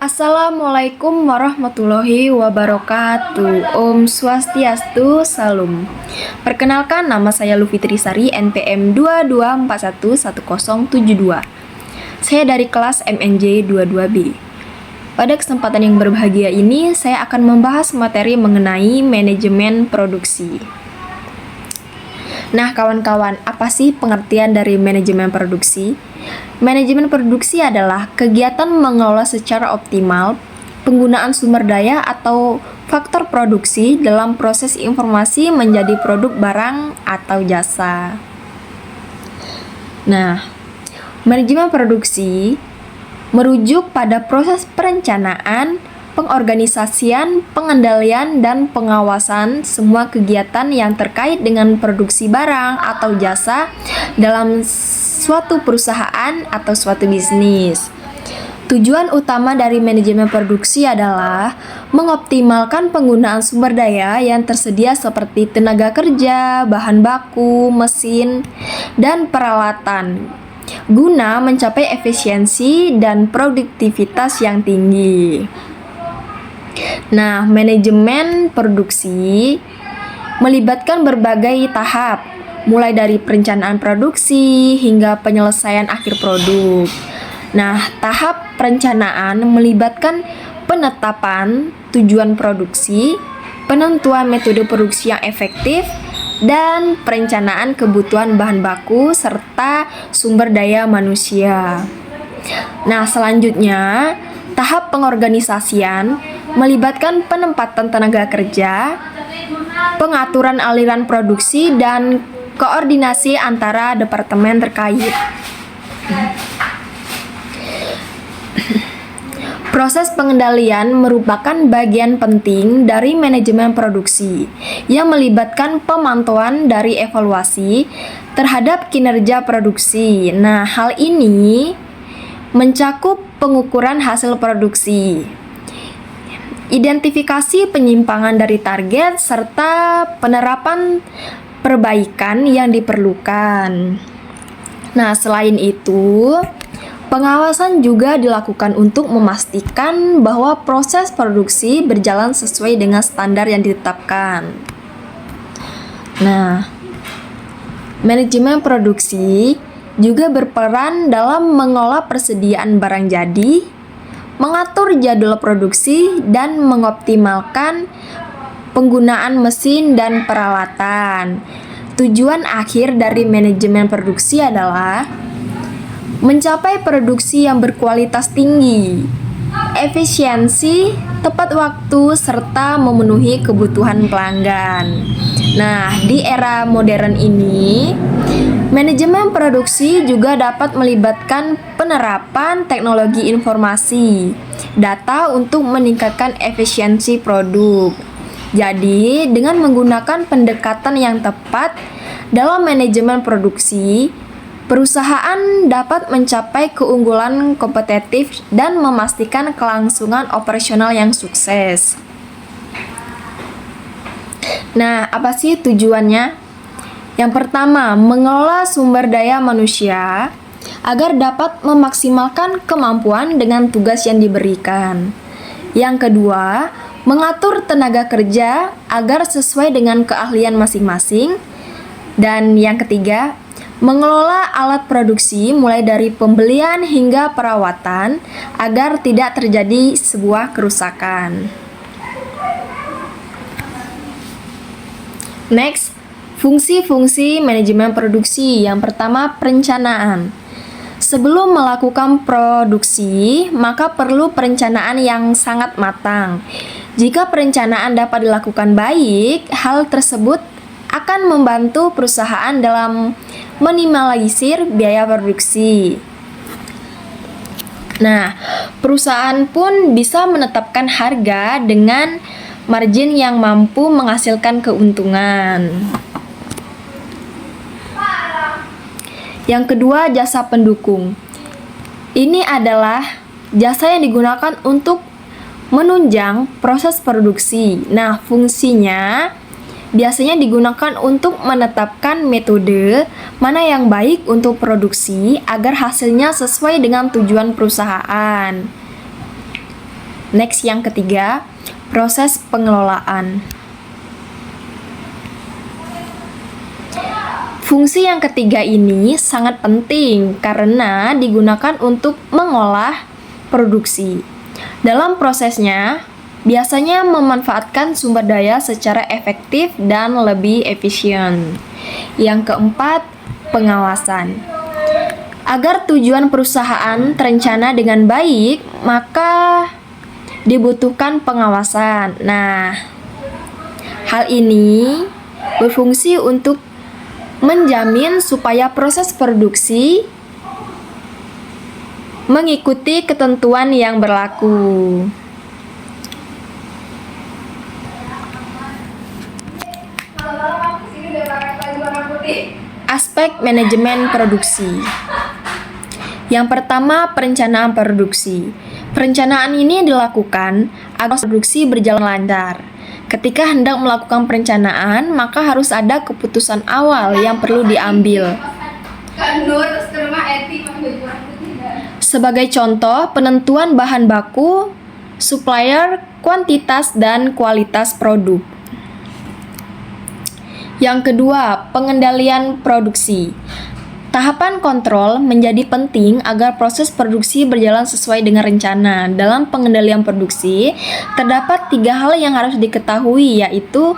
Assalamualaikum warahmatullahi wabarakatuh. Om Swastiastu, Salam. Perkenalkan, nama saya Lufitri Sari, NPM 22411072. Saya dari kelas MNJ 22B. Pada kesempatan yang berbahagia ini, saya akan membahas materi mengenai manajemen produksi. Nah, kawan-kawan, apa sih pengertian dari manajemen produksi? Manajemen produksi adalah kegiatan mengelola secara optimal penggunaan sumber daya atau faktor produksi dalam proses informasi menjadi produk barang atau jasa. Nah, manajemen produksi merujuk pada proses perencanaan, pengorganisasian, pengendalian, dan pengawasan semua kegiatan yang terkait dengan produksi barang atau jasa dalam suatu perusahaan atau suatu bisnis. Tujuan utama dari manajemen produksi adalah mengoptimalkan penggunaan sumber daya yang tersedia seperti tenaga kerja, bahan baku, mesin, dan peralatan guna mencapai efisiensi dan produktivitas yang tinggi. Nah, manajemen produksi melibatkan berbagai tahap, mulai dari perencanaan produksi hingga penyelesaian akhir produk. Nah, tahap perencanaan melibatkan penetapan tujuan produksi, penentuan metode produksi yang efektif, dan perencanaan kebutuhan bahan baku serta sumber daya manusia. Nah, selanjutnya, tahap pengorganisasian melibatkan penempatan tenaga kerja, pengaturan aliran produksi, dan koordinasi antara departemen terkait. Proses pengendalian merupakan bagian penting dari manajemen produksi yang melibatkan pemantauan dari evaluasi terhadap kinerja produksi. Nah, hal ini mencakup pengukuran hasil produksi, identifikasi penyimpangan dari target, serta penerapan perbaikan yang diperlukan. Nah, selain itu, pengawasan juga dilakukan untuk memastikan bahwa proses produksi berjalan sesuai dengan standar yang ditetapkan. Nah, manajemen produksi juga berperan dalam mengolah persediaan barang jadi, mengatur jadwal produksi, dan mengoptimalkan penggunaan mesin dan peralatan. Tujuan akhir dari manajemen produksi adalah mencapai produksi yang berkualitas tinggi, efisiensi, tepat waktu, serta memenuhi kebutuhan pelanggan. Nah, di era modern ini, manajemen produksi juga dapat melibatkan penerapan teknologi informasi, data untuk meningkatkan efisiensi produk. Jadi, dengan menggunakan pendekatan yang tepat dalam manajemen produksi, perusahaan dapat mencapai keunggulan kompetitif dan memastikan kelangsungan operasional yang sukses. Nah, apa sih tujuannya? Yang pertama, mengelola sumber daya manusia agar dapat memaksimalkan kemampuan dengan tugas yang diberikan. Yang kedua, mengatur tenaga kerja agar sesuai dengan keahlian masing-masing. Dan yang ketiga, mengelola alat produksi mulai dari pembelian hingga perawatan agar tidak terjadi sebuah kerusakan. Next, fungsi-fungsi manajemen produksi. Yang pertama, perencanaan. Sebelum melakukan produksi, maka perlu perencanaan yang sangat matang. Jika perencanaan dapat dilakukan baik, hal tersebut akan membantu perusahaan dalam minimalisir biaya produksi. Nah, perusahaan pun bisa menetapkan harga dengan margin yang mampu menghasilkan keuntungan. Yang kedua, jasa pendukung. Ini adalah jasa yang digunakan untuk menunjang proses produksi. Nah, fungsinya biasanya digunakan untuk menetapkan metode mana yang baik untuk produksi agar hasilnya sesuai dengan tujuan perusahaan. Next, yang ketiga, proses pengelolaan. Fungsi yang ketiga ini sangat penting karena digunakan untuk mengolah produksi. Dalam prosesnya, biasanya memanfaatkan sumber daya secara efektif dan lebih efisien. Yang keempat, pengawasan. Agar tujuan perusahaan terencana dengan baik, maka dibutuhkan pengawasan. Nah, hal ini berfungsi untuk menjamin supaya proses produksi mengikuti ketentuan yang berlaku. Aspek manajemen produksi. Yang pertama, perencanaan produksi. Perencanaan ini dilakukan agar produksi berjalan lancar. Ketika hendak melakukan perencanaan, maka harus ada keputusan awal yang perlu diambil. Sebagai contoh, penentuan bahan baku, supplier, kuantitas, dan kualitas produk. Yang kedua, pengendalian produksi. Tahapan kontrol menjadi penting agar proses produksi berjalan sesuai dengan rencana. Dalam pengendalian produksi, terdapat 3 hal yang harus diketahui, yaitu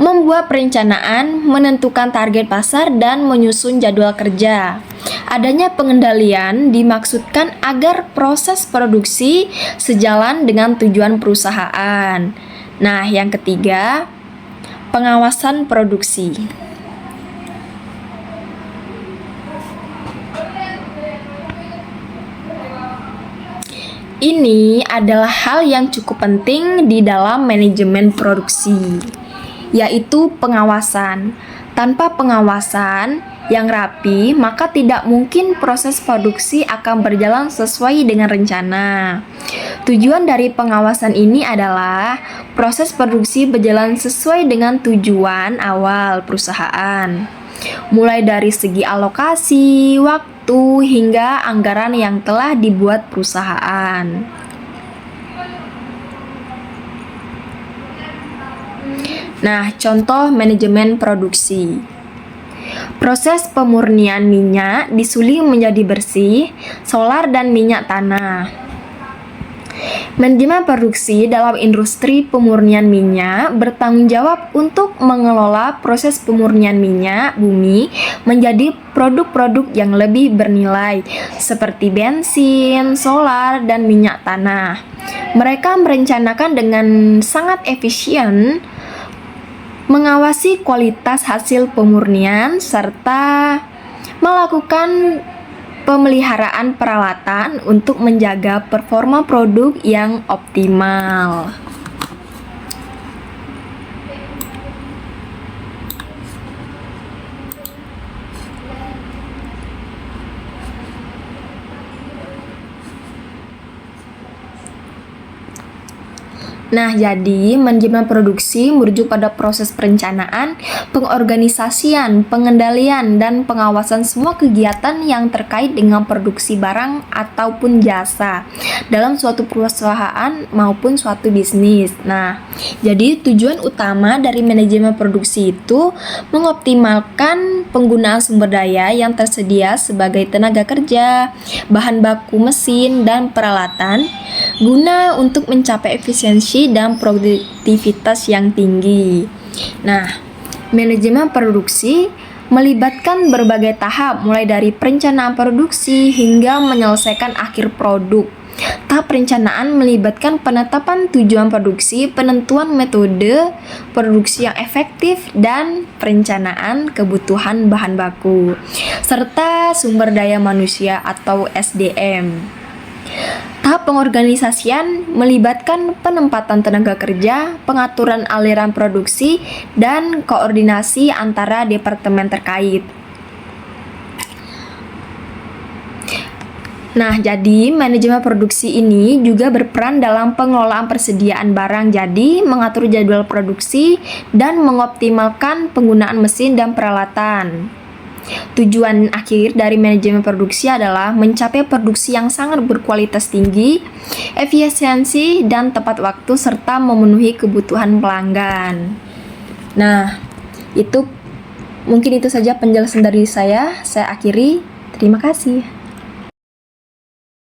membuat perencanaan, menentukan target pasar, dan menyusun jadwal kerja. Adanya pengendalian dimaksudkan agar proses produksi sejalan dengan tujuan perusahaan. Nah, yang ketiga, pengawasan produksi. Ini adalah hal yang cukup penting di dalam manajemen produksi, yaitu pengawasan. Tanpa pengawasan yang rapi, maka tidak mungkin proses produksi akan berjalan sesuai dengan rencana. Tujuan dari pengawasan ini adalah proses produksi berjalan sesuai dengan tujuan awal perusahaan, mulai dari segi alokasi, waktu, hingga anggaran yang telah dibuat perusahaan. Nah, contoh manajemen produksi. Proses pemurnian minyak disuling menjadi bersih, solar, dan minyak tanah. Manajemen produksi dalam industri pemurnian minyak bertanggung jawab untuk mengelola proses pemurnian minyak bumi menjadi produk-produk yang lebih bernilai seperti bensin, solar, dan minyak tanah. Mereka merencanakan dengan sangat efisien, mengawasi kualitas hasil pemurnian, serta melakukan pemeliharaan peralatan untuk menjaga performa produk yang optimal. Nah, jadi manajemen produksi merujuk pada proses perencanaan, pengorganisasian, pengendalian, dan pengawasan semua kegiatan yang terkait dengan produksi barang ataupun jasa dalam suatu perusahaan maupun suatu bisnis. Nah, jadi tujuan utama dari manajemen produksi itu mengoptimalkan penggunaan sumber daya yang tersedia sebagai tenaga kerja, bahan baku mesin, dan peralatan guna untuk mencapai efisiensi dan produktivitas yang tinggi. Nah, manajemen produksi melibatkan berbagai tahap mulai dari perencanaan produksi hingga menyelesaikan akhir produk. Tahap perencanaan melibatkan penetapan tujuan produksi, penentuan metode produksi yang efektif, dan perencanaan kebutuhan bahan baku, serta sumber daya manusia atau SDM. Tahap pengorganisasian melibatkan penempatan tenaga kerja, pengaturan aliran produksi, dan koordinasi antara departemen terkait. Nah, jadi manajemen produksi ini juga berperan dalam pengelolaan persediaan barang, jadi mengatur jadwal produksi dan mengoptimalkan penggunaan mesin dan peralatan. Tujuan akhir dari manajemen produksi adalah mencapai produksi yang sangat berkualitas tinggi, efisiensi, dan tepat waktu, serta memenuhi kebutuhan pelanggan. Nah, mungkin itu saja penjelasan dari saya. Saya akhiri. Terima kasih.